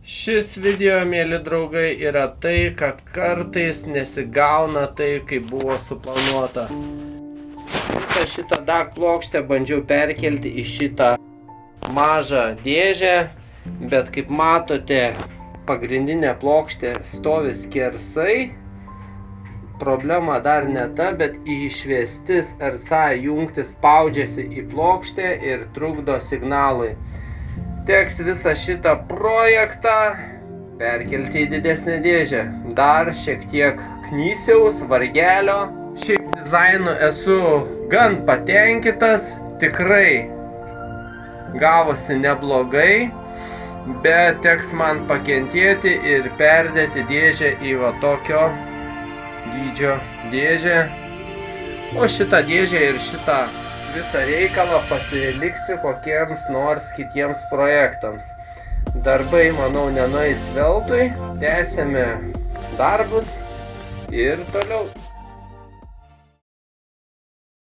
Šis video, mėly draugai, yra tai, kad kartais nesigauna tai, kaip buvo suplanuota. Visą šitą DAG plokštę bandžiau perkelti į šitą mažą dėžę, bet kaip matote, pagrindinė plokštė stovi skersai. Problema dar ne ta, bet išvestis RCA jungtis spaudžiasi į plokštę ir trukdo signalui. Teks visą šitą projektą perkelti į didesnę dėžę. Dar šiek tiek knysiaus, vargelio. Šiaip dizainu esu gan patenkintas, tikrai gavosi neblogai, bet teks man pakentėti ir perdėti dėžę į va tokio dydžio dėžę. O šitą dėžę ir šitą visą reikalą pasiliksiu kokiems nors kitiems projektams. Darbai, manau, nenueis veltui. Tęsėme darbus ir toliau.